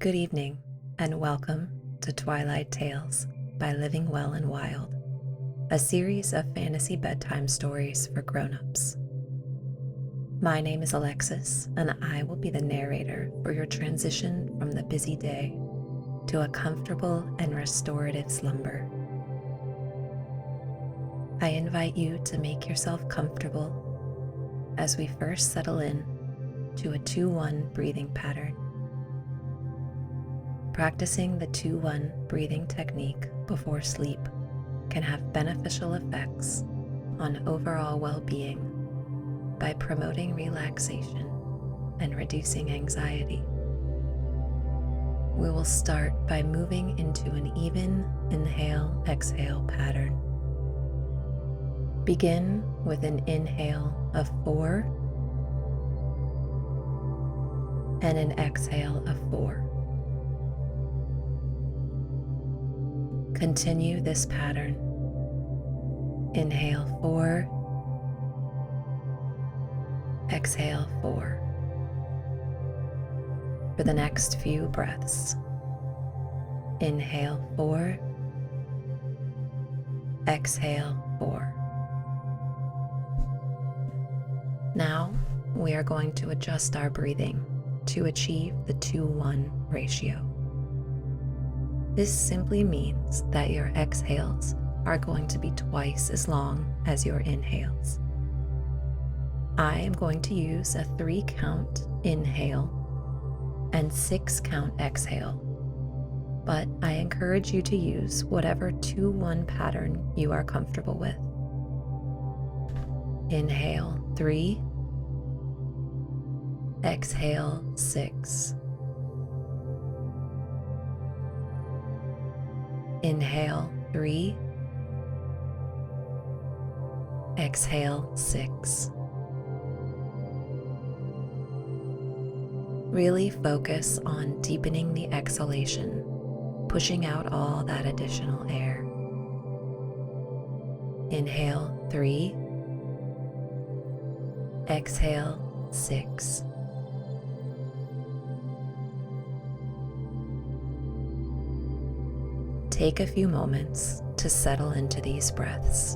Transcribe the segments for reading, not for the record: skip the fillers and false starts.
Good evening, and welcome to Twilight Tales by Living Well and Wild, a series of fantasy bedtime stories for grown-ups. My name is Alexis, and I will be the narrator for your transition from the busy day to a comfortable and restorative slumber. I invite you to make yourself comfortable as we first settle in to a 2-1 breathing pattern. Practicing the 2-1 breathing technique before sleep can have beneficial effects on overall well-being by promoting relaxation and reducing anxiety. We will start by moving into an even inhale-exhale pattern. Begin with an inhale of 4 and an exhale of 4. Continue this pattern. Inhale 4, exhale 4 for the next few breaths. Inhale 4, exhale 4. Now we are going to adjust our breathing to achieve the 2-1 ratio. This simply means that your exhales are going to be twice as long as your inhales. I am going to use a 3-count inhale and 6-count exhale, but I encourage you to use whatever 2-1 pattern you are comfortable with. Inhale 3, exhale 6. Inhale 3, exhale 6. Really focus on deepening the exhalation, pushing out all that additional air. Inhale 3, exhale 6. Take a few moments to settle into these breaths.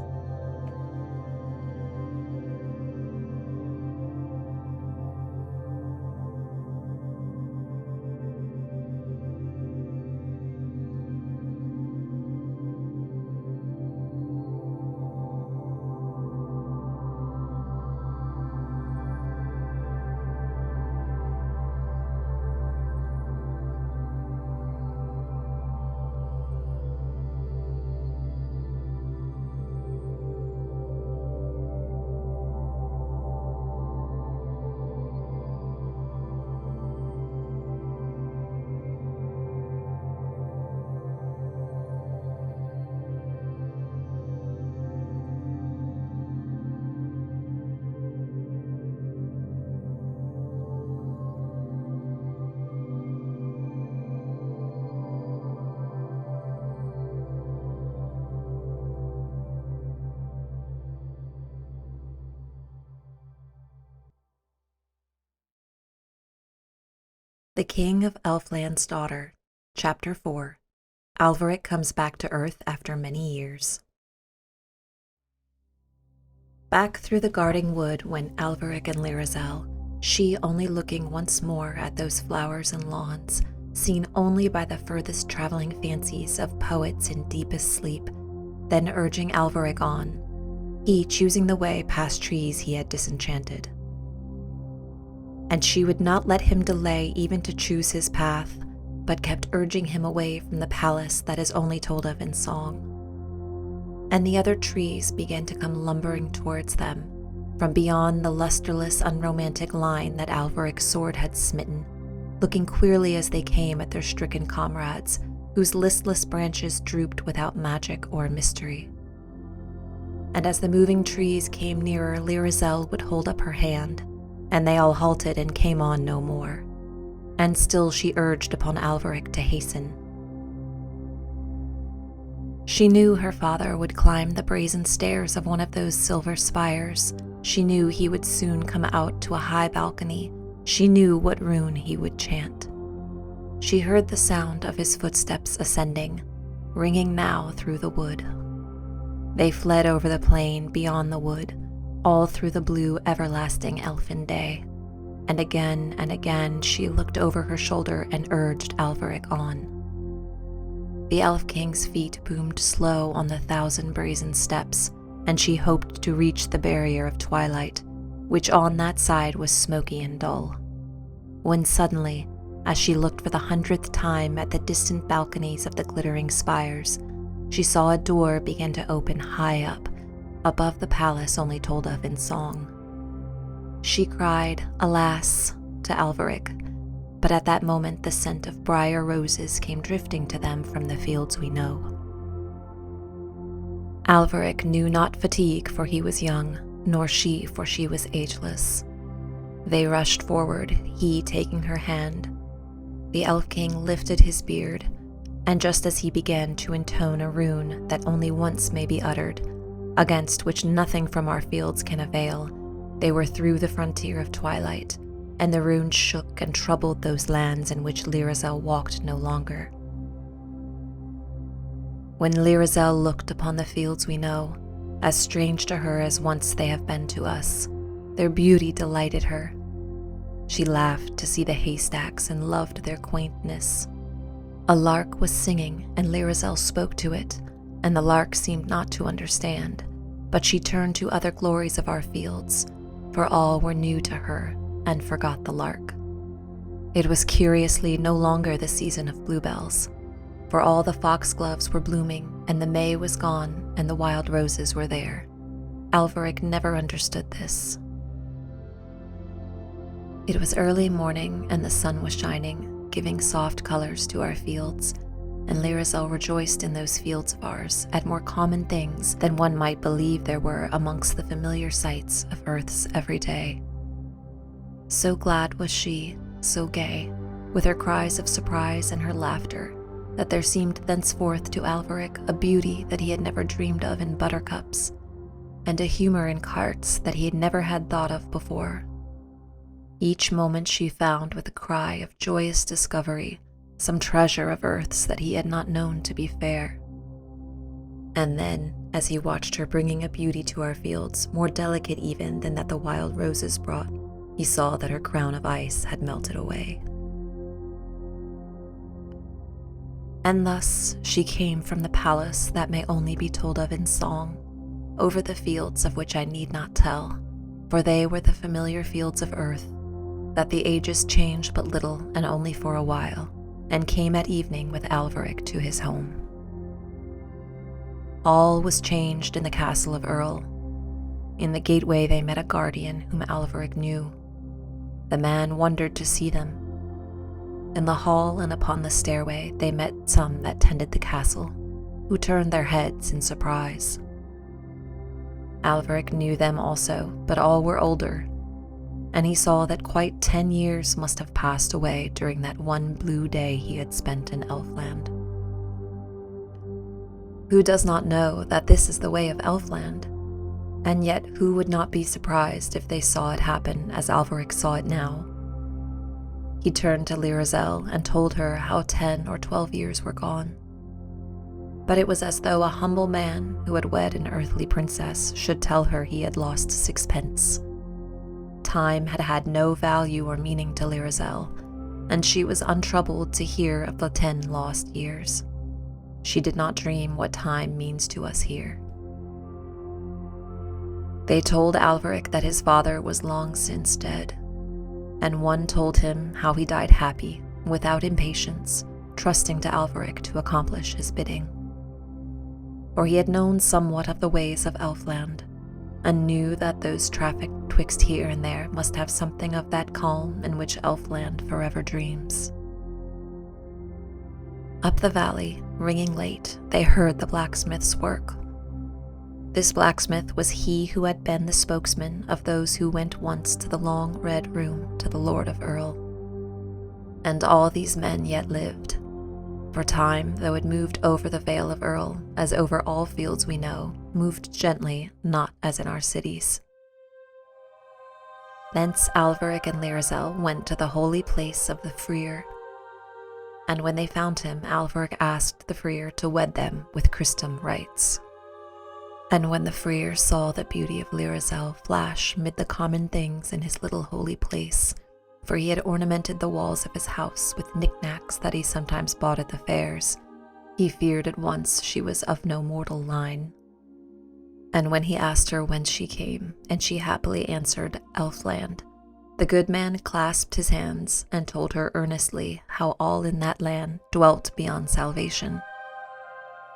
The King of Elfland's Daughter, Chapter 4. Alveric comes back to Earth after many years. Back through the guarding wood went Alveric and Lirazel, she only looking once more at those flowers and lawns, seen only by the furthest traveling fancies of poets in deepest sleep, then urging Alveric on, he choosing the way past trees he had disenchanted. And she would not let him delay even to choose his path, but kept urging him away from the palace that is only told of in song. And the other trees began to come lumbering towards them, from beyond the lusterless, unromantic line that Alveric's sword had smitten, looking queerly as they came at their stricken comrades, whose listless branches drooped without magic or mystery. And as the moving trees came nearer, Lirazel would hold up her hand, and they all halted and came on no more, and still she urged upon Alveric to hasten. She knew her father would climb the brazen stairs of one of those silver spires. She knew he would soon come out to a high balcony. She knew what rune he would chant. She heard the sound of his footsteps ascending, ringing now through the wood. They fled over the plain beyond the wood, all through the blue everlasting elfin day, and again she looked over her shoulder and urged Alveric on. The Elf King's feet boomed slow on the 1,000 brazen steps, and she hoped to reach the barrier of twilight, which on that side was smoky and dull. When suddenly, as she looked for the 100th time at the distant balconies of the glittering spires, she saw a door begin to open high up, above the palace only told of in song. She cried, "Alas," to Alveric, but at that moment the scent of briar roses came drifting to them from the fields we know. Alveric knew not fatigue, for he was young, nor she, for she was ageless. They rushed forward, he taking her hand. The Elf King lifted his beard, and just as he began to intone a rune that only once may be uttered, against which nothing from our fields can avail, they were through the frontier of twilight, and the rune shook and troubled those lands in which Lirazel walked no longer. When Lirazel looked upon the fields we know, as strange to her as once they have been to us, their beauty delighted her. She laughed to see the haystacks and loved their quaintness. A lark was singing, and Lirazel spoke to it, and the lark seemed not to understand, but she turned to other glories of our fields, for all were new to her, and forgot the lark. It was curiously no longer the season of bluebells, for all the foxgloves were blooming, and the May was gone, and the wild roses were there. Alveric never understood this. It was early morning, and the sun was shining, giving soft colors to our fields, and Lirazel rejoiced in those fields of ours at more common things than one might believe there were amongst the familiar sights of earth's everyday. So glad was she, so gay, with her cries of surprise and her laughter, that there seemed thenceforth to Alveric a beauty that he had never dreamed of in buttercups, and a humor in carts that he had never had thought of before. Each moment she found with a cry of joyous discovery some treasure of earth's that he had not known to be fair. And then, as he watched her bringing a beauty to our fields, more delicate even than that the wild roses brought, he saw that her crown of ice had melted away. And thus she came from the palace that may only be told of in song, over the fields of which I need not tell, for they were the familiar fields of earth, that the ages changed but little and only for a while, and came at evening with Alveric to his home. All was changed in the castle of Earl. In the gateway they met a guardian whom Alveric knew. The man wondered to see them. In the hall and upon the stairway they met some that tended the castle, who turned their heads in surprise. Alveric knew them also, but all were older, and he saw that quite 10 years must have passed away during that one blue day he had spent in Elfland. Who does not know that this is the way of Elfland? And yet who would not be surprised if they saw it happen as Alveric saw it now? He turned to Lirazel and told her how 10 or 12 years were gone. But it was as though a humble man who had wed an earthly princess should tell her he had lost 6 pence. Time had had no value or meaning to Lirazel, and she was untroubled to hear of the 10 lost years. She did not dream what time means to us here. They told Alveric that his father was long since dead, and one told him how he died happy, without impatience, trusting to Alveric to accomplish his bidding. For he had known somewhat of the ways of Elfland, and knew that those traffic twixt here and there must have something of that calm in which Elfland forever dreams. Up the valley, ringing late, they heard the blacksmith's work. This blacksmith was he who had been the spokesman of those who went once to the long red room to the Lord of Earl. And all these men yet lived, for time, though it moved over the Vale of Earl, as over all fields we know, moved gently, not as in our cities. Thence Alveric and Lirazel went to the holy place of the Freer. and when they found him, Alveric asked the Freer to wed them with Christum rites. And when the Freer saw the beauty of Lirazel flash mid the common things in his little holy place, for he had ornamented the walls of his house with knickknacks that he sometimes bought at the fairs, he feared at once she was of no mortal line. And when he asked her whence she came, and she happily answered Elfland, the good man clasped his hands and told her earnestly how all in that land dwelt beyond salvation.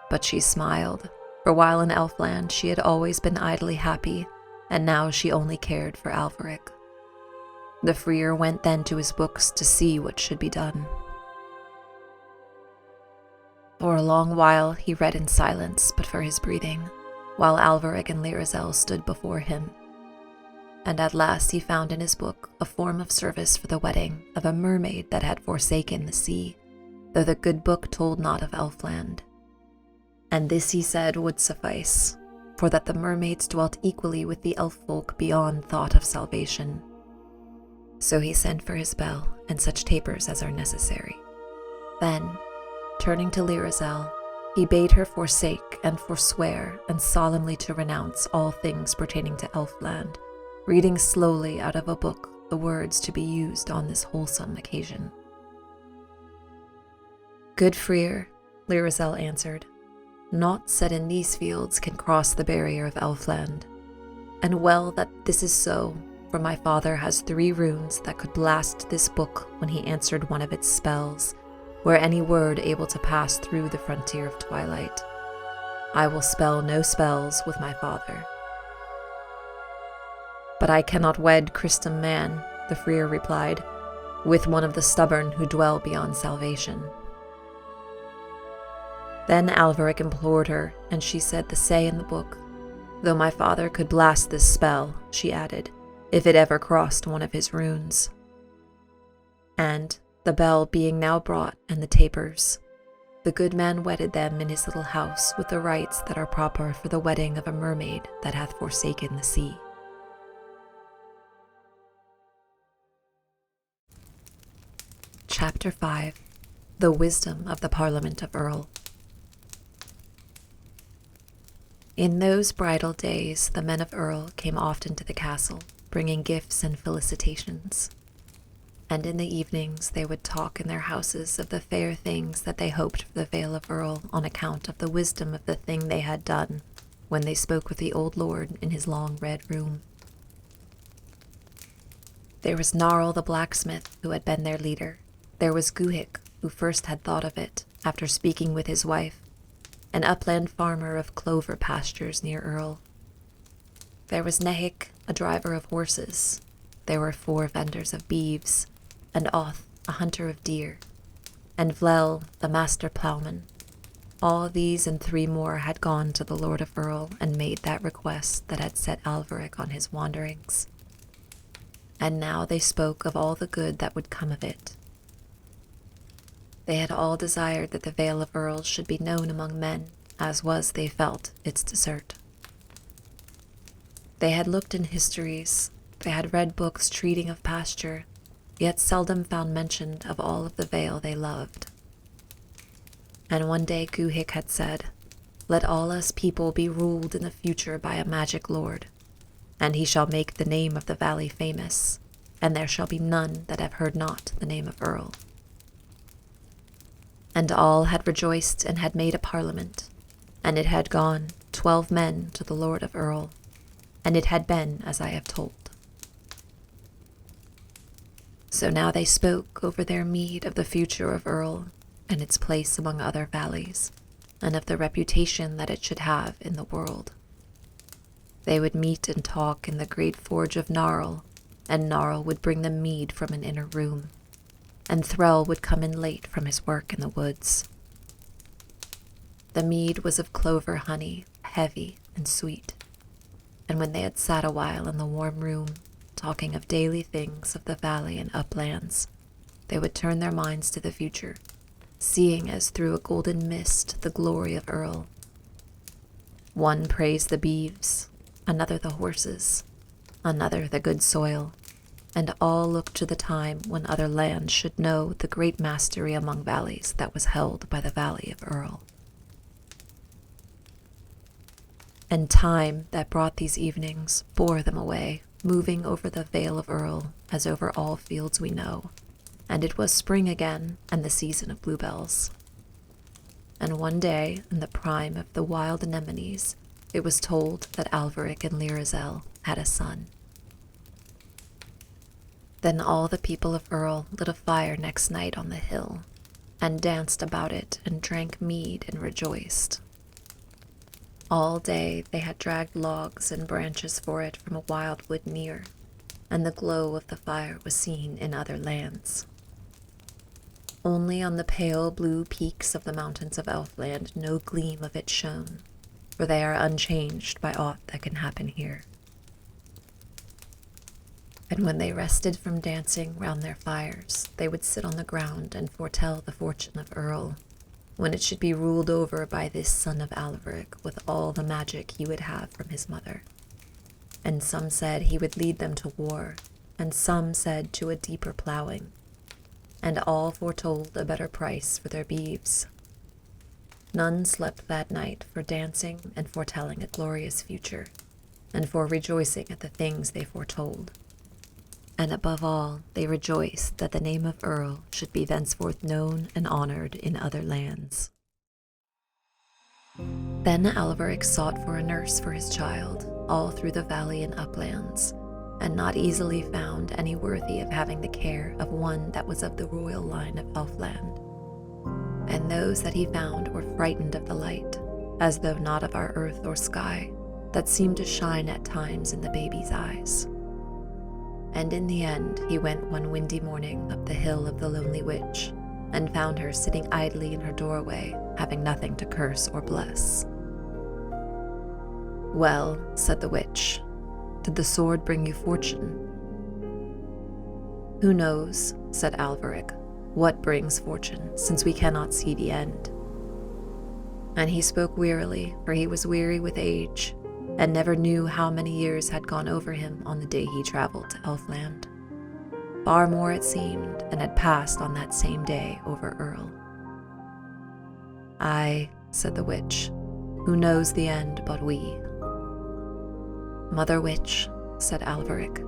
But she smiled, for while in Elfland she had always been idly happy, and now she only cared for Alveric. The Freer went then to his books to see what should be done. For a long while he read in silence but for his breathing, while Alveric and Lirazel stood before him. And at last he found in his book a form of service for the wedding of a mermaid that had forsaken the sea, though the good book told not of Elfland. And this he said would suffice, for that the mermaids dwelt equally with the elf folk beyond thought of salvation. So he sent for his bell and such tapers as are necessary. Then, turning to Lirazel, he bade her forsake and forswear and solemnly to renounce all things pertaining to Elfland, reading slowly out of a book the words to be used on this wholesome occasion. "Good Freer," Lirazel answered, "naught said in these fields can cross the barrier of Elfland. And well that this is so, for my father has 3 runes that could blast this book when he answered one of its spells, were any word able to pass through the frontier of Twilight. I will spell no spells with my father." "But I cannot wed Christum man," the Freer replied, "with one of the stubborn who dwell beyond salvation." Then Alveric implored her, and she said the say in the book, "Though my father could blast this spell," she added, "if it ever crossed one of his runes." And, the bell being now brought and the tapers, the good man wedded them in his little house with the rites that are proper for the wedding of a mermaid that hath forsaken the sea. Chapter 5. The Wisdom of the Parliament of Earl. In those bridal days the men of Earl came often to the castle, bringing gifts and felicitations. And in the evenings they would talk in their houses of the fair things that they hoped for the Vale of Earl on account of the wisdom of the thing they had done, when they spoke with the old lord in his long red room. There was Gnarl the blacksmith, who had been their leader. There was Guhic, who first had thought of it, after speaking with his wife, an upland farmer of clover pastures near Earl. There was Nehic, a driver of horses. There were 4 vendors of beeves, and Oth, a hunter of deer, and Vlel, the master ploughman. All these and 3 more had gone to the Lord of Earl and made that request that had set Alveric on his wanderings. And now they spoke of all the good that would come of it. They had all desired that the Vale of Earl should be known among men, as was, they felt, its desert. They had looked in histories, they had read books treating of pasture, yet seldom found mention of all of the Vale they loved. And one day Guhic had said, "Let all us people be ruled in the future by a magic lord, and he shall make the name of the valley famous, and there shall be none that have heard not the name of Earl." And all had rejoiced and had made a parliament, and it had gone 12 men to the Lord of Earl, and it had been as I have told. So now they spoke over their mead of the future of Earl, and its place among other valleys, and of the reputation that it should have in the world. They would meet and talk in the great forge of Gnarl, and Gnarl would bring them mead from an inner room, and Thrall would come in late from his work in the woods. The mead was of clover honey, heavy and sweet, and when they had sat a while in the warm room, talking of daily things of the valley and uplands, they would turn their minds to the future, seeing as through a golden mist the glory of Earl. One praised the beeves, another the horses, another the good soil, and all looked to the time when other lands should know the great mastery among valleys that was held by the Valley of Earl. And time that brought these evenings bore them away, moving over the Vale of Earl as over all fields we know, and it was spring again and the season of bluebells. And one day, in the prime of the wild anemones, it was told that Alveric and Lirazel had a son. Then all the people of Earl lit a fire next night on the hill, and danced about it and drank mead and rejoiced. All day they had dragged logs and branches for it from a wild wood near, and the glow of the fire was seen in other lands. Only on the pale blue peaks of the mountains of Elfland no gleam of it shone, for they are unchanged by aught that can happen here. And when they rested from dancing round their fires, they would sit on the ground and foretell the fortune of Earl, when it should be ruled over by this son of Alveric with all the magic he would have from his mother. And some said he would lead them to war, and some said to a deeper ploughing, and all foretold a better price for their beeves. None slept that night for dancing and foretelling a glorious future, and for rejoicing at the things they foretold. And above all, they rejoiced that the name of Earl should be thenceforth known and honored in other lands. Then Alveric sought for a nurse for his child, all through the valley and uplands, and not easily found any worthy of having the care of one that was of the royal line of Elfland. And those that he found were frightened of the light, as though not of our earth or sky, that seemed to shine at times in the baby's eyes. And in the end he went one windy morning up the hill of the lonely witch, and found her sitting idly in her doorway, having nothing to curse or bless. "Well," said the witch, "did the sword bring you fortune?" "Who knows," said Alveric, "what brings fortune, since we cannot see the end?" And he spoke wearily, for he was weary with age, and never knew how many years had gone over him on the day he traveled to Elfland. Far more, it seemed, than had passed on that same day over Earl. "Aye," said the witch, "who knows the end but we?" "Mother Witch," said Alveric,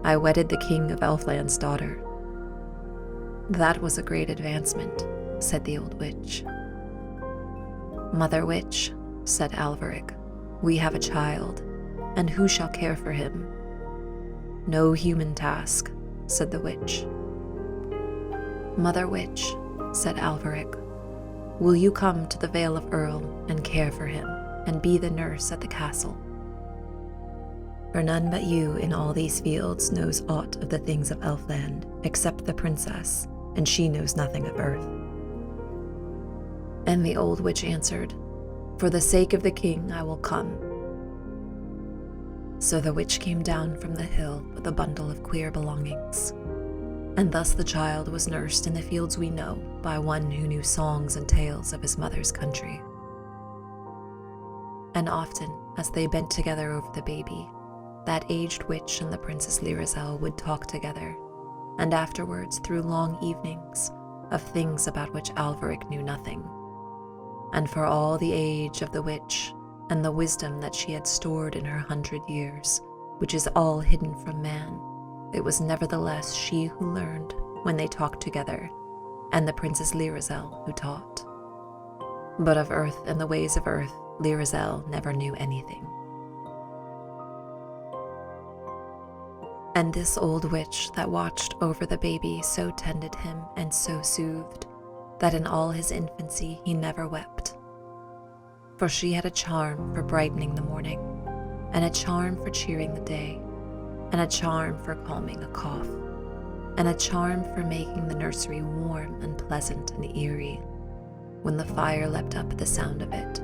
"I wedded the King of Elfland's daughter." "That was a great advancement," said the old witch. "Mother Witch," said Alveric, "we have a child, and who shall care for him?" "No human task," said the witch. "Mother Witch," said Alveric, "will you come to the Vale of Earl and care for him, and be the nurse at the castle? For none but you in all these fields knows aught of the things of Elfland, except the princess, and she knows nothing of earth." And the old witch answered, "For the sake of the king I will come." So the witch came down from the hill with a bundle of queer belongings. And thus the child was nursed in the fields we know by one who knew songs and tales of his mother's country. And often, as they bent together over the baby, that aged witch and the Princess Lirazel would talk together, and afterwards through long evenings, of things about which Alveric knew nothing. And for all the age of the witch, and the wisdom that she had stored in her 100 years, which is all hidden from man, it was nevertheless she who learned when they talked together, and the Princess Lirazel who taught. But of earth and the ways of earth, Lirazel never knew anything. And this old witch that watched over the baby so tended him and so soothed, that in all his infancy he never wept. For she had a charm for brightening the morning, and a charm for cheering the day, and a charm for calming a cough, and a charm for making the nursery warm and pleasant and eerie, when the fire leapt up at the sound of it,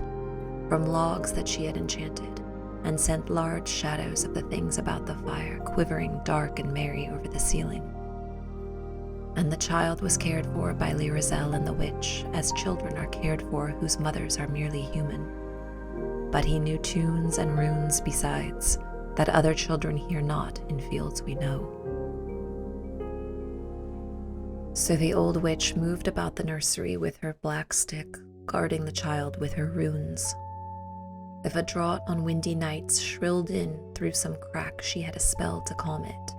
from logs that she had enchanted, and sent large shadows of the things about the fire quivering dark and merry over the ceiling. And the child was cared for by Lirazel and the witch, as children are cared for whose mothers are merely human. But he knew tunes and runes besides, that other children hear not in fields we know. So the old witch moved about the nursery with her black stick, guarding the child with her runes. If a draught on windy nights shrilled in through some crack, she had a spell to calm it,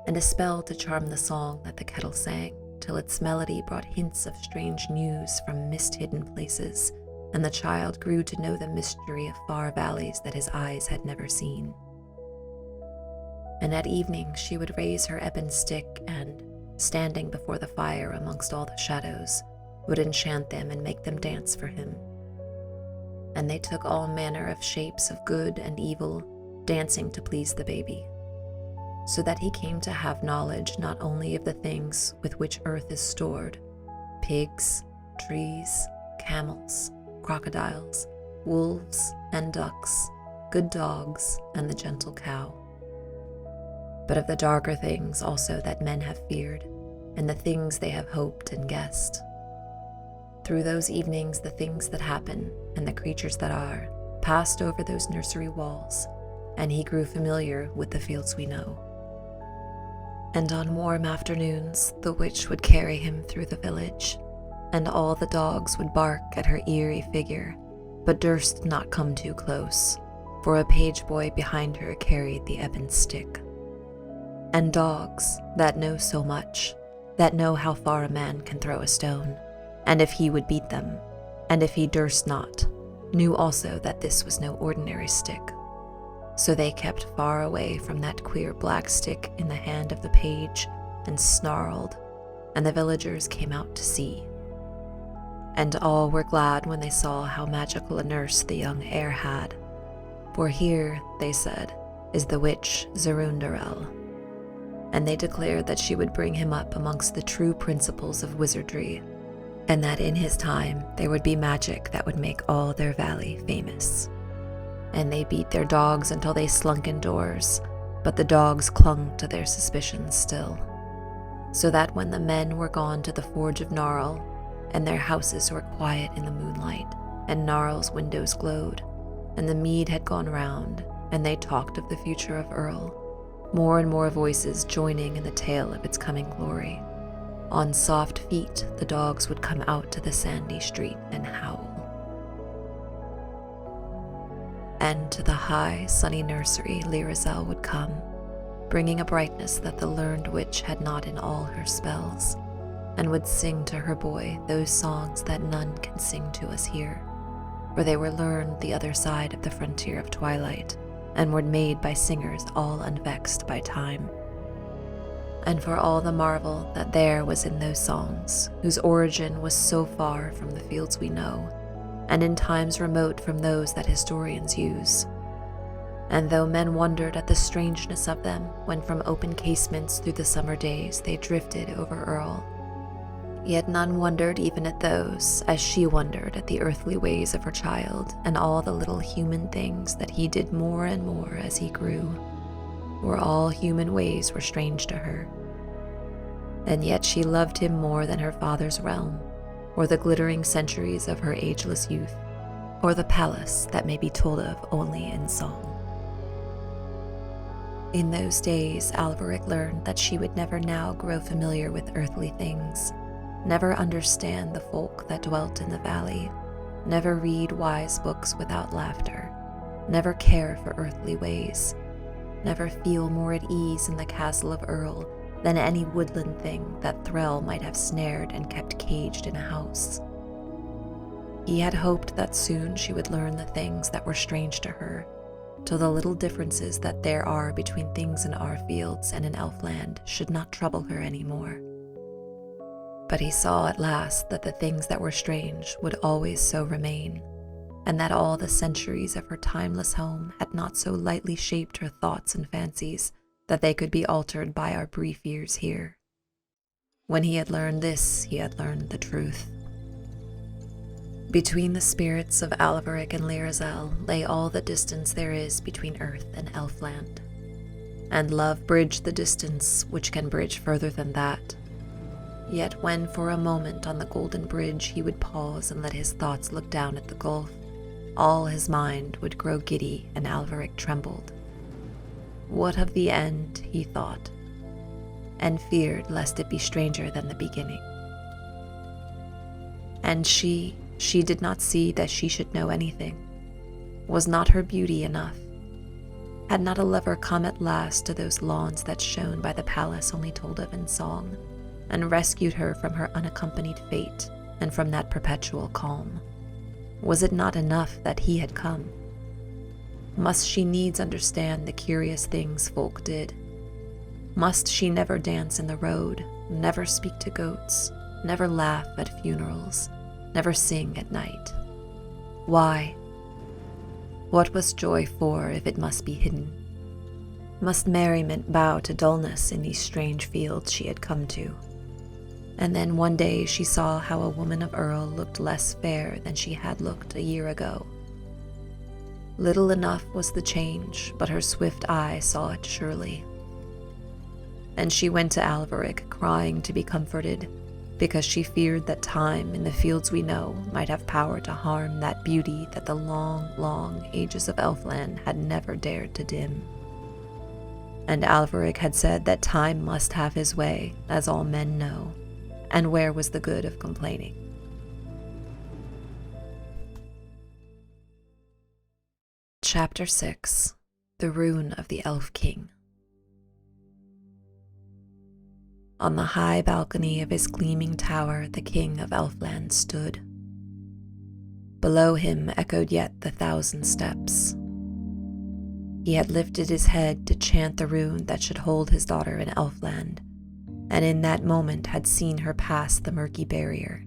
and a spell to charm the song that the kettle sang, till its melody brought hints of strange news from mist-hidden places, and the child grew to know the mystery of far valleys that his eyes had never seen. And at evening she would raise her ebon stick and, standing before the fire amongst all the shadows, would enchant them and make them dance for him. And they took all manner of shapes of good and evil, dancing to please the baby, so that he came to have knowledge not only of the things with which earth is stored, pigs, trees, camels, crocodiles, wolves and ducks, good dogs and the gentle cow, but of the darker things also that men have feared, and the things they have hoped and guessed. Through those evenings the things that happen, and the creatures that are, passed over those nursery walls, and he grew familiar with the fields we know. And on warm afternoons the witch would carry him through the village, and all the dogs would bark at her eerie figure, but durst not come too close, for a page boy behind her carried the ebon stick. And dogs, that know so much, that know how far a man can throw a stone, and if he would beat them, and if he durst not, knew also that this was no ordinary stick. So they kept far away from that queer black stick in the hand of the page, and snarled, and the villagers came out to see. And all were glad when they saw how magical a nurse the young heir had, for here, they said, is the witch Zerundarel. And they declared that she would bring him up amongst the true principles of wizardry, and that in his time there would be magic that would make all their valley famous. And they beat their dogs until they slunk indoors, but the dogs clung to their suspicions still, so that when the men were gone to the forge of Gnarl, and their houses were quiet in the moonlight, and Gnarl's windows glowed, and the mead had gone round, and they talked of the future of Earl, more and more voices joining in the tale of its coming glory. On soft feet the dogs would come out to the sandy street and howl. And to the high, sunny nursery Lirazel would come, bringing a brightness that the learned witch had not in all her spells, and would sing to her boy those songs that none can sing to us here, for they were learned the other side of the frontier of Twilight, and were made by singers all unvexed by time. And for all the marvel that there was in those songs, whose origin was so far from the fields we know, and in times remote from those that historians use. And though men wondered at the strangeness of them when from open casements through the summer days they drifted over Earl, yet none wondered even at those, as she wondered at the earthly ways of her child and all the little human things that he did more and more as he grew, for all human ways were strange to her. And yet she loved him more than her father's realm, or the glittering centuries of her ageless youth, or the palace that may be told of only in song. In those days Alveric learned that she would never now grow familiar with earthly things, never understand the folk that dwelt in the valley, never read wise books without laughter, never care for earthly ways, never feel more at ease in the castle of Earl than any woodland thing that Thrall might have snared and kept caged in a house. He had hoped that soon she would learn the things that were strange to her, till the little differences that there are between things in our fields and in Elfland should not trouble her any more. But he saw at last that the things that were strange would always so remain, and that all the centuries of her timeless home had not so lightly shaped her thoughts and fancies that they could be altered by our brief years here. When he had learned this, he had learned the truth. Between the spirits of Alveric and Lirazel lay all the distance there is between earth and Elfland, and love bridged the distance which can bridge further than that. Yet when for a moment on the golden bridge he would pause and let his thoughts look down at the gulf, all his mind would grow giddy and Alveric trembled. What of the end, he thought. and feared lest it be stranger than the beginning. And she did not see that she should know anything. Was not her beauty enough? Had not a lover come at last to those lawns that shone by the palace only told of in song, and rescued her from her unaccompanied fate and from that perpetual calm? Was it not enough that he had come? Must she needs understand the curious things folk did? Must she never dance in the road, never speak to goats, never laugh at funerals, never sing at night? Why? What was joy for if it must be hidden? Must merriment bow to dullness in these strange fields she had come to? And then one day she saw how a woman of Earl looked less fair than she had looked a year ago. Little enough was the change, but her swift eye saw it surely. And she went to Alveric, crying to be comforted, because she feared that time in the fields we know might have power to harm that beauty that the long, long ages of Elfland had never dared to dim. And Alveric had said that time must have his way, as all men know, and where was the good of complaining? Chapter 6. The Rune of the Elf King. On the high balcony of his gleaming tower the King of Elfland stood. Below him echoed yet the 1,000 steps. He had lifted his head to chant the rune that should hold his daughter in Elfland, and in that moment had seen her pass the murky barrier,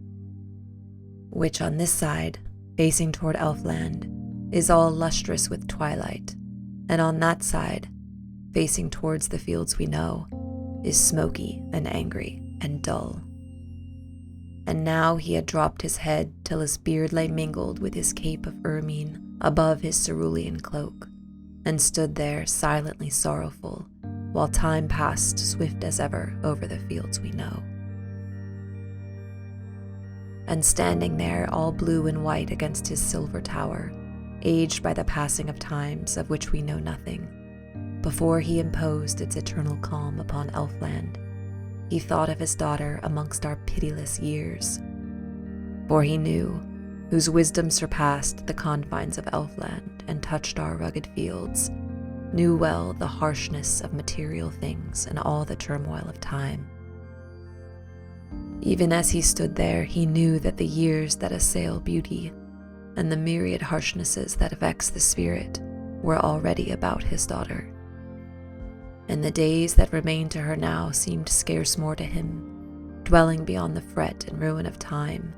which on this side, facing toward Elfland, is all lustrous with twilight, and on that side, facing towards the fields we know, is smoky and angry and dull. And now he had dropped his head till his beard lay mingled with his cape of ermine above his cerulean cloak, and stood there silently sorrowful, while time passed swift as ever over the fields we know. And standing there all blue and white against his silver tower, aged by the passing of times of which we know nothing, before he imposed its eternal calm upon Elfland, he thought of his daughter amongst our pitiless years. For he knew, whose wisdom surpassed the confines of Elfland and touched our rugged fields, knew well the harshness of material things and all the turmoil of time. Even as he stood there, he knew that the years that assail beauty and the myriad harshnesses that vex the spirit were already about his daughter. And the days that remained to her now seemed scarce more to him, dwelling beyond the fret and ruin of time,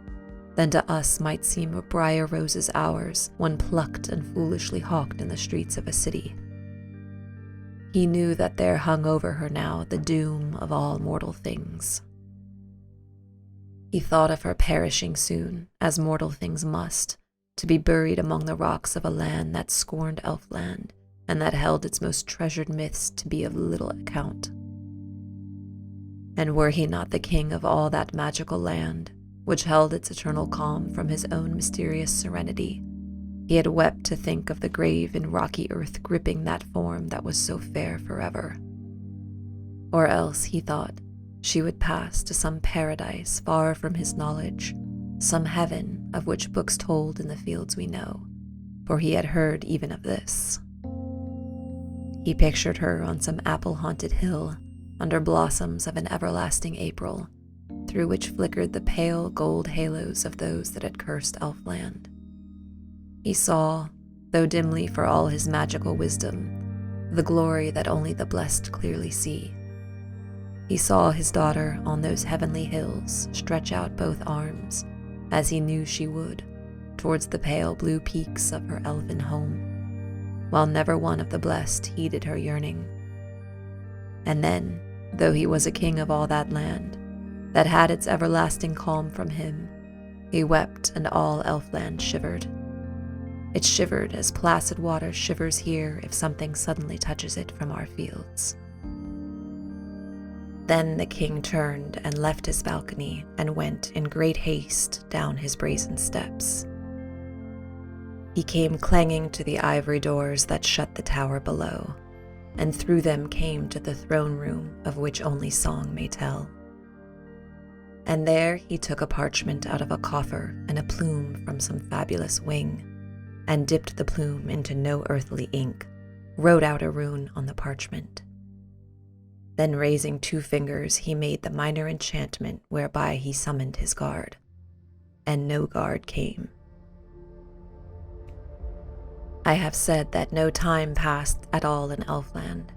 than to us might seem a briar rose's hours when plucked and foolishly hawked in the streets of a city. He knew that there hung over her now the doom of all mortal things. He thought of her perishing soon, as mortal things must, to be buried among the rocks of a land that scorned Elfland, and that held its most treasured myths to be of little account. And were he not the king of all that magical land, which held its eternal calm from his own mysterious serenity, he had wept to think of the grave in rocky earth gripping that form that was so fair forever. Or else, he thought, she would pass to some paradise far from his knowledge, some heaven of which books told in the fields we know, for he had heard even of this. He pictured her on some apple-haunted hill, under blossoms of an everlasting April, through which flickered the pale gold halos of those that had cursed Elfland. He saw, though dimly for all his magical wisdom, the glory that only the blessed clearly see. He saw his daughter on those heavenly hills stretch out both arms, as he knew she would, towards the pale blue peaks of her elfin home, while never one of the blessed heeded her yearning. And then, though he was a king of all that land, that had its everlasting calm from him, he wept and all Elfland shivered. It shivered as placid water shivers here if something suddenly touches it from our fields. Then the king turned and left his balcony and went in great haste down his brazen steps. He came clanging to the ivory doors that shut the tower below, and through them came to the throne room of which only song may tell. And there he took a parchment out of a coffer and a plume from some fabulous wing, and dipped the plume into no earthly ink, wrote out a rune on the parchment. Then raising 2 fingers, he made the minor enchantment whereby he summoned his guard, and no guard came. I have said that no time passed at all in Elfland,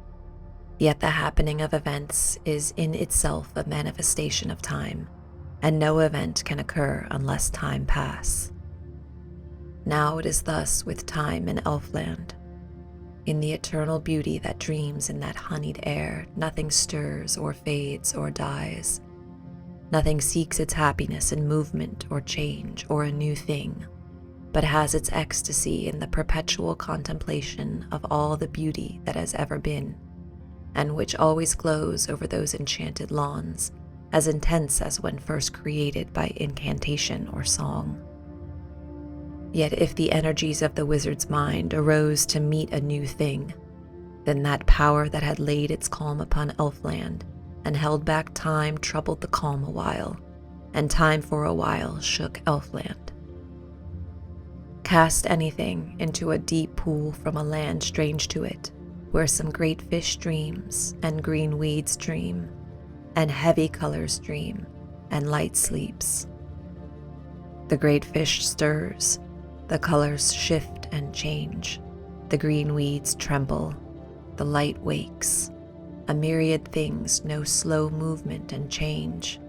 yet the happening of events is in itself a manifestation of time, and no event can occur unless time pass. Now it is thus with time in Elfland. In the eternal beauty that dreams in that honeyed air, nothing stirs or fades or dies. Nothing seeks its happiness in movement or change or a new thing, but has its ecstasy in the perpetual contemplation of all the beauty that has ever been, and which always glows over those enchanted lawns, as intense as when first created by incantation or song. Yet if the energies of the wizard's mind arose to meet a new thing, then that power that had laid its calm upon Elfland and held back time troubled the calm a while, and time for a while shook Elfland. Cast anything into a deep pool from a land strange to it, where some great fish dreams, and green weeds dream, and heavy colors dream, and light sleeps. The great fish stirs, the colors shift and change, the green weeds tremble, the light wakes, a myriad things know slow movement and change,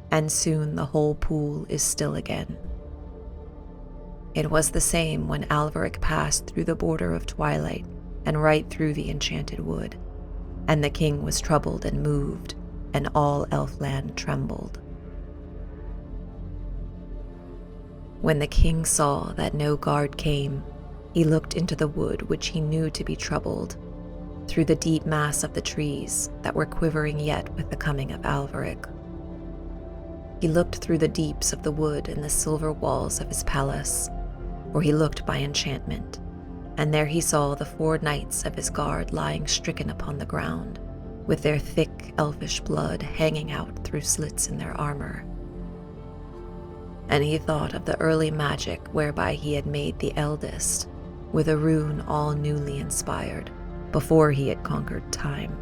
and soon the whole pool is still again. It was the same when Alveric passed through the border of twilight and right through the enchanted wood, and the king was troubled and moved, and all Elfland trembled. When the king saw that no guard came, he looked into the wood which he knew to be troubled, through the deep mass of the trees that were quivering yet with the coming of Alveric. He looked through the deeps of the wood and the silver walls of his palace, where he looked by enchantment, and there he saw the 4 knights of his guard lying stricken upon the ground, with their thick elfish blood hanging out through slits in their armor. And he thought of the early magic whereby he had made the eldest, with a rune all newly inspired, before he had conquered time.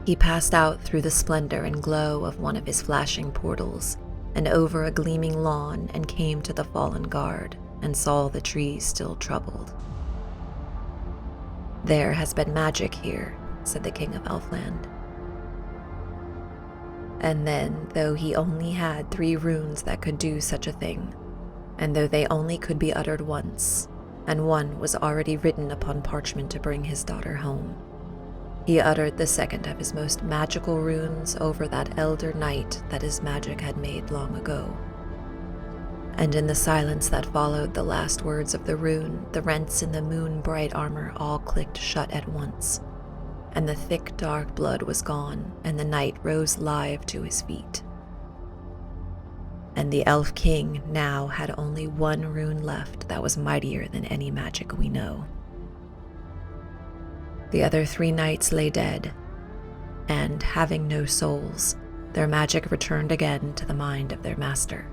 He passed out through the splendor and glow of one of his flashing portals, and over a gleaming lawn, and came to the fallen guard, and saw the trees still troubled. "There has been magic here," said the King of Elfland. And then, though he only had 3 runes that could do such a thing, and though they only could be uttered once, and one was already written upon parchment to bring his daughter home, he uttered the second of his most magical runes over that elder knight that his magic had made long ago. And in the silence that followed the last words of the rune, the rents in the moon-bright armor all clicked shut at once, and the thick dark blood was gone, and the knight rose live to his feet. And the elf king now had only 1 rune left that was mightier than any magic we know. The other 3 knights lay dead, and, having no souls, their magic returned again to the mind of their master.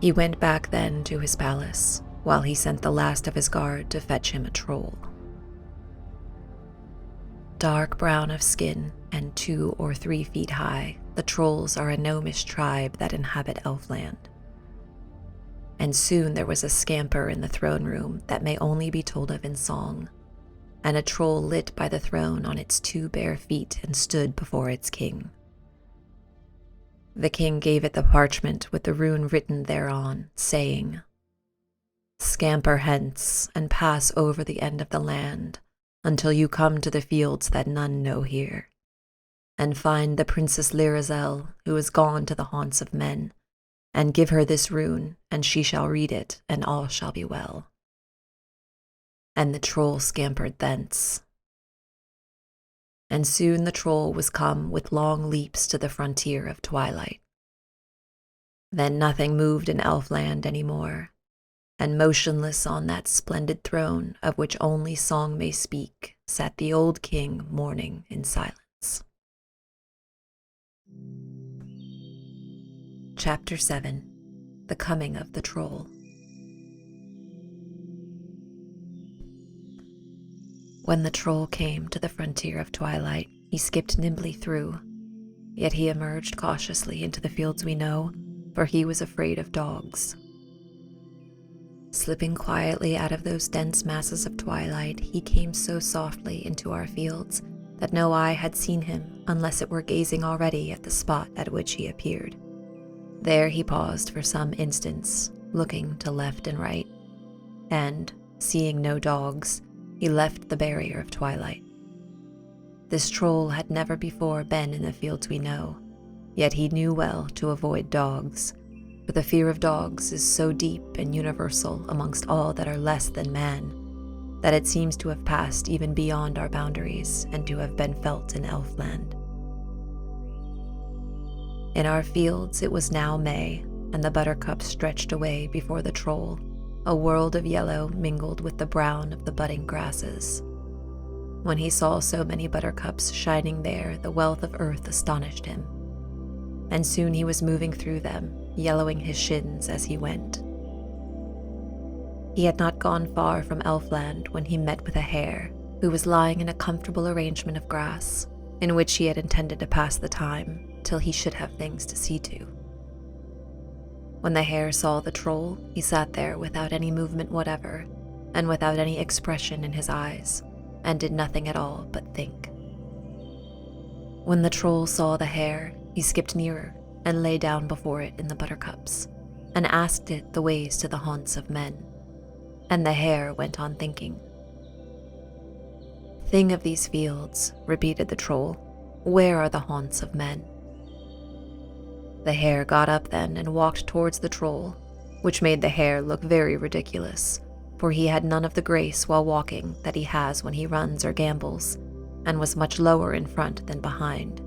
He went back then to his palace, while he sent the last of his guard to fetch him a troll. Dark brown of skin and 2 or 3 feet high, the trolls are a gnomish tribe that inhabit Elfland. And soon there was a scamper in the throne room that may only be told of in song, and a troll lit by the throne on its 2 bare feet and stood before its king. The king gave it the parchment with the rune written thereon, saying, "Scamper hence, and pass over the end of the land, until you come to the fields that none know here, and find the Princess Lirazel, who is gone to the haunts of men, and give her this rune, and she shall read it, and all shall be well." And the troll scampered thence. And soon the troll was come with long leaps to the frontier of twilight. Then nothing moved in Elfland any more, And motionless on that splendid throne of which only song may speak, sat the old king mourning in silence. Chapter 7. The Coming of the Troll. When the troll came to the frontier of Twilight, he skipped nimbly through, yet he emerged cautiously into the fields we know, for he was afraid of dogs. Slipping quietly out of those dense masses of twilight, he came so softly into our fields that no eye had seen him unless it were gazing already at the spot at which he appeared. There he paused for some instants, looking to left and right, and, seeing no dogs, he left the barrier of twilight. This troll had never before been in the fields we know, yet he knew well to avoid dogs, for the fear of dogs is so deep and universal amongst all that are less than man, that it seems to have passed even beyond our boundaries and to have been felt in Elfland. In our fields it was now May, and the buttercups stretched away before the troll, a world of yellow mingled with the brown of the budding grasses. When he saw so many buttercups shining there, the wealth of earth astonished him, and soon he was moving through them, yellowing his shins as he went. He had not gone far from Elfland when he met with a hare, who was lying in a comfortable arrangement of grass, in which he had intended to pass the time till he should have things to see to. When the hare saw the troll, he sat there without any movement whatever, and without any expression in his eyes, and did nothing at all but think. When the troll saw the hare, he skipped nearer and lay down before it in the buttercups, and asked it the ways to the haunts of men. And the hare went on thinking. "Thing of these fields," repeated the troll, "where are the haunts of men?" The hare got up then and walked towards the troll, which made the hare look very ridiculous, for he had none of the grace while walking that he has when he runs or gambols, and was much lower in front than behind.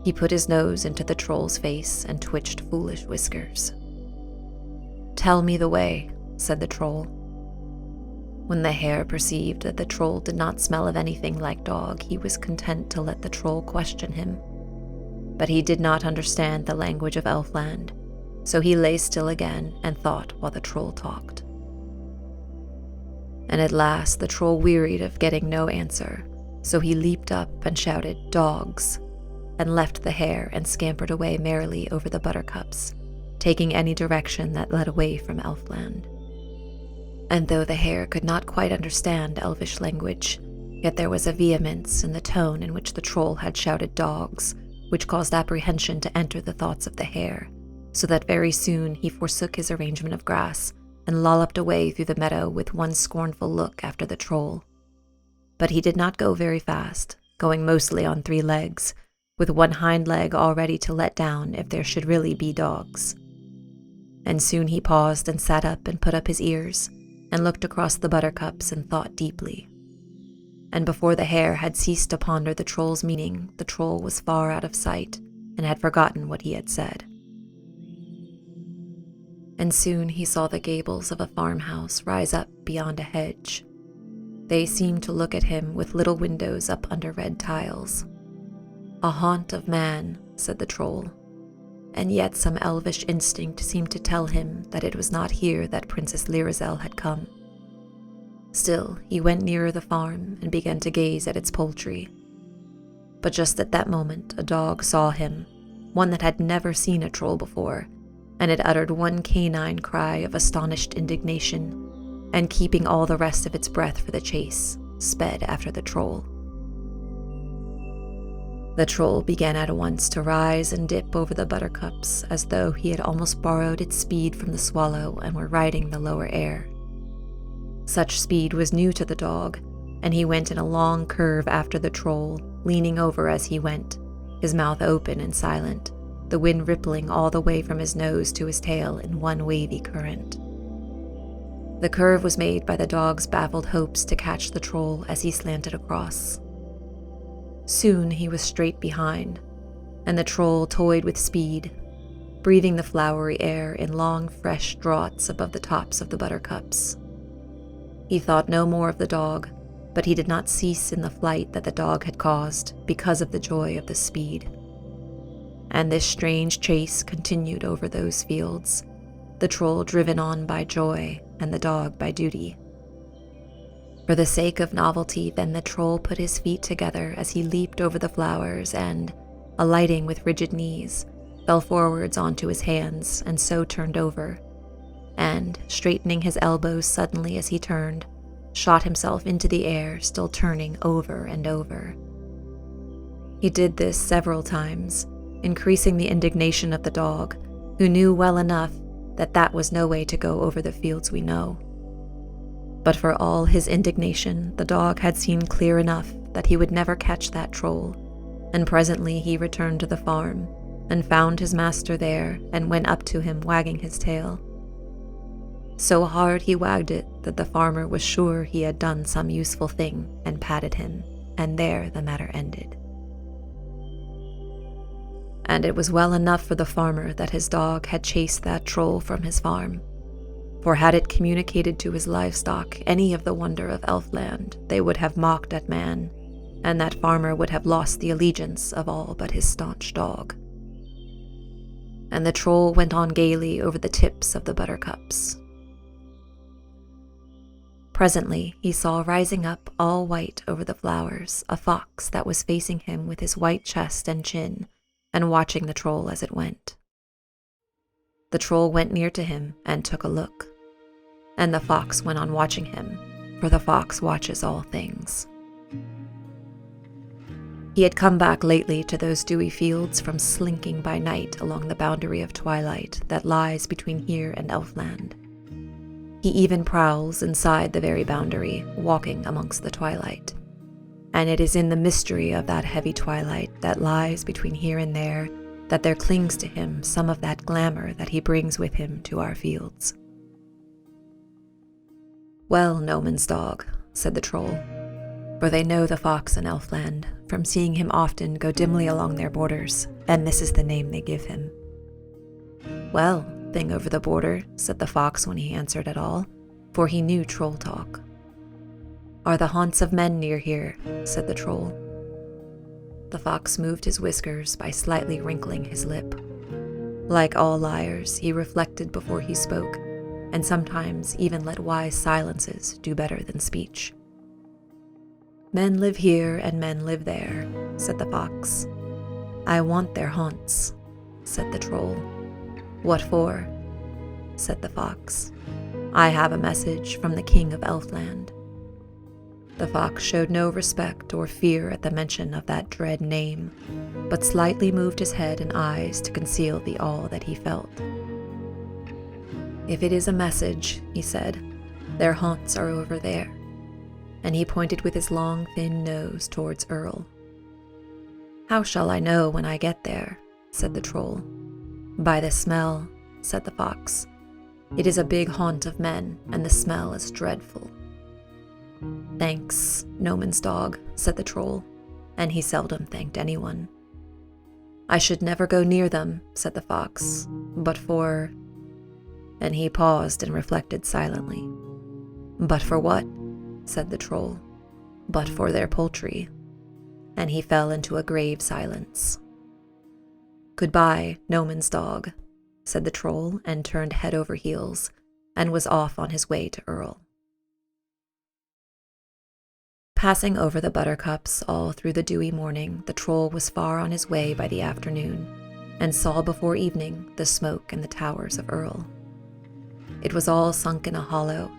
He put his nose into the troll's face and twitched foolish whiskers. "Tell me the way," said the troll. When the hare perceived that the troll did not smell of anything like dog, he was content to let the troll question him. But he did not understand the language of Elfland, so he lay still again and thought while the troll talked. And at last the troll wearied of getting no answer, so he leaped up and shouted, "Dogs!" and left the hare and scampered away merrily over the buttercups, taking any direction that led away from Elfland. And though the hare could not quite understand Elvish language, yet there was a vehemence in the tone in which the troll had shouted "dogs," which caused apprehension to enter the thoughts of the hare, so that very soon he forsook his arrangement of grass and lolloped away through the meadow with one scornful look after the troll. But he did not go very fast, going mostly on 3 legs, with one hind leg all ready to let down if there should really be dogs. And soon he paused and sat up and put up his ears, and looked across the buttercups and thought deeply. And before the hare had ceased to ponder the troll's meaning, the troll was far out of sight, and had forgotten what he had said. And soon he saw the gables of a farmhouse rise up beyond a hedge. They seemed to look at him with little windows up under red tiles. "A haunt of man," said the troll, and yet some elvish instinct seemed to tell him that it was not here that Princess Lirazel had come. Still, he went nearer the farm and began to gaze at its poultry. But just at that moment a dog saw him, one that had never seen a troll before, and it uttered one canine cry of astonished indignation, and keeping all the rest of its breath for the chase, sped after the troll. The troll began at once to rise and dip over the buttercups as though he had almost borrowed its speed from the swallow and were riding the lower air. Such speed was new to the dog, and he went in a long curve after the troll, leaning over as he went, his mouth open and silent, the wind rippling all the way from his nose to his tail in one wavy current. The curve was made by the dog's baffled hopes to catch the troll as he slanted across. Soon he was straight behind, and the troll toyed with speed, breathing the flowery air in long, fresh draughts above the tops of the buttercups. He thought no more of the dog, but he did not cease in the flight that the dog had caused because of the joy of the speed. And this strange chase continued over those fields, the troll driven on by joy and the dog by duty. For the sake of novelty, then the troll put his feet together as he leaped over the flowers and, alighting with rigid knees, fell forwards onto his hands and so turned over, and, straightening his elbows suddenly as he turned, shot himself into the air, still turning over and over. He did this several times, increasing the indignation of the dog, who knew well enough that that was no way to go over the fields we know. But for all his indignation, the dog had seen clear enough that he would never catch that troll, and presently he returned to the farm, and found his master there, and went up to him wagging his tail. So hard he wagged it that the farmer was sure he had done some useful thing, and patted him, and there the matter ended. And it was well enough for the farmer that his dog had chased that troll from his farm, for had it communicated to his livestock any of the wonder of Elfland, they would have mocked at man, and that farmer would have lost the allegiance of all but his staunch dog. And the troll went on gaily over the tips of the buttercups. Presently he saw rising up all white over the flowers a fox that was facing him with his white chest and chin, and watching the troll as it went. The troll went near to him and took a look, and the fox went on watching him, for the fox watches all things. He had come back lately to those dewy fields from slinking by night along the boundary of twilight that lies between here and Elfland. He even prowls inside the very boundary, walking amongst the twilight. And it is in the mystery of that heavy twilight that lies between here and that there clings to him some of that glamour that he brings with him to our fields. "Well, Noman's dog," said the troll, for they know the fox in Elfland, from seeing him often go dimly along their borders, and this is the name they give him. "Well, thing over the border," said the fox when he answered at all, for he knew troll talk. "Are the haunts of men near here?" said the troll. The fox moved his whiskers by slightly wrinkling his lip. Like all liars, he reflected before he spoke, and sometimes even let wise silences do better than speech. "Men live here and men live there," said the fox. "I want their haunts," said the troll. "What for?" said the fox. "I have a message from the King of Elfland." The fox showed no respect or fear at the mention of that dread name, but slightly moved his head and eyes to conceal the awe that he felt. "If it is a message," he said, "their haunts are over there," and he pointed with his long, thin nose towards Earl. "How shall I know when I get there?" said the troll. "By the smell," said the fox. "It is a big haunt of men, and the smell is dreadful." "Thanks, Noman's dog," said the troll, and he seldom thanked anyone. "I should never go near them," said the fox, "but for—" and he paused and reflected silently. "But for what?" said the troll. "But for their poultry," and he fell into a grave silence. "Goodbye, Noman's dog," said the troll, and turned head over heels, and was off on his way to Earl. Passing over the buttercups all through the dewy morning, the troll was far on his way by the afternoon, and saw before evening the smoke and the towers of Earl. It was all sunk in a hollow,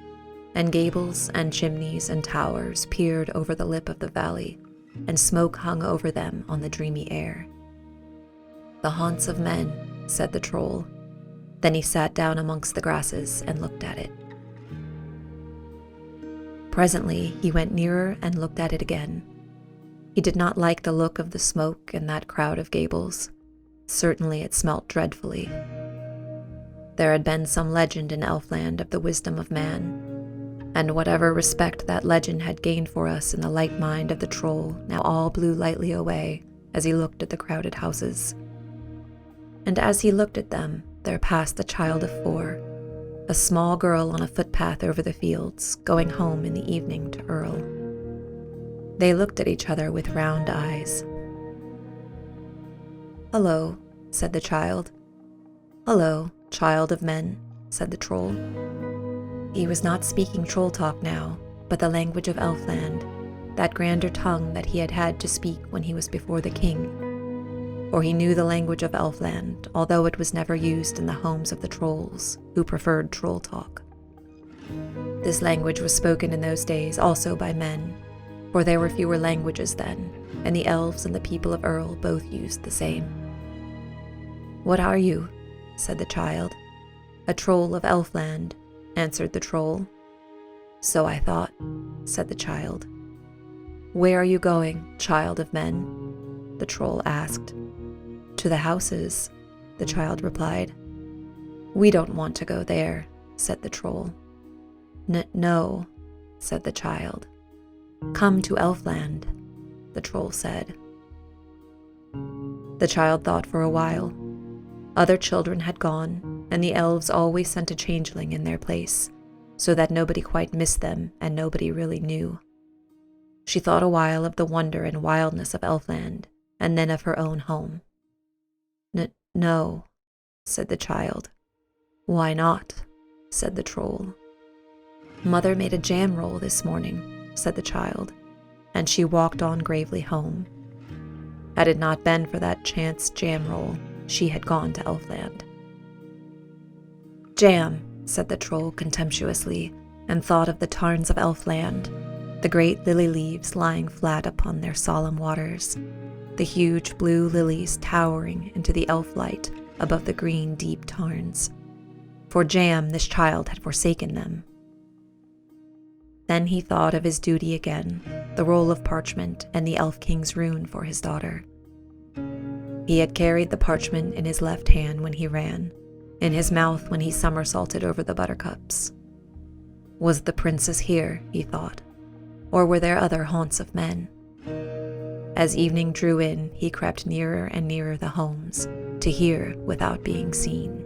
and gables and chimneys and towers peered over the lip of the valley, and smoke hung over them on the dreamy air. "The haunts of men," said the troll. Then he sat down amongst the grasses and looked at it. Presently he went nearer and looked at it again. He did not like the look of the smoke in that crowd of gables. Certainly it smelt dreadfully. There had been some legend in Elfland of the wisdom of man, and whatever respect that legend had gained for us in the light mind of the troll now all blew lightly away as he looked at the crowded houses. And as he looked at them, there passed a child of 4, a small girl on a footpath over the fields, going home in the evening to Earl. They looked at each other with round eyes. "Hello," said the child. "Hello, child of men," said the troll. He was not speaking troll talk now, but the language of Elfland, that grander tongue that he had had to speak when he was before the king. For he knew the language of Elfland, although it was never used in the homes of the trolls, who preferred troll talk. This language was spoken in those days also by men, for there were fewer languages then, and the elves and the people of Earl both used the same. "What are you?" said the child. "A troll of Elfland," answered the troll. "So I thought," said the child. "Where are you going, child of men?" the troll asked. "To the houses," the child replied. "We don't want to go there," said the troll. No," said the child. "Come to Elfland," the troll said. The child thought for a while. Other children had gone, and the elves always sent a changeling in their place, so that nobody quite missed them and nobody really knew. She thought a while of the wonder and wildness of Elfland, and then of her own home. No, said the child. "Why not?" said the troll. "Mother made a jam roll this morning," said the child, and she walked on gravely home. Had it not been for that chance jam roll, she had gone to Elfland. "Jam," said the troll contemptuously, and thought of the tarns of Elfland, the great lily leaves lying flat upon their solemn waters, the huge blue lilies towering into the elf light above the green deep tarns. For jam this child had forsaken them. Then he thought of his duty again, the roll of parchment and the elf king's rune for his daughter. He had carried the parchment in his left hand when he ran, in his mouth when he somersaulted over the buttercups. Was the princess here, he thought, or were there other haunts of men? As evening drew in, he crept nearer and nearer the homes, to hear without being seen.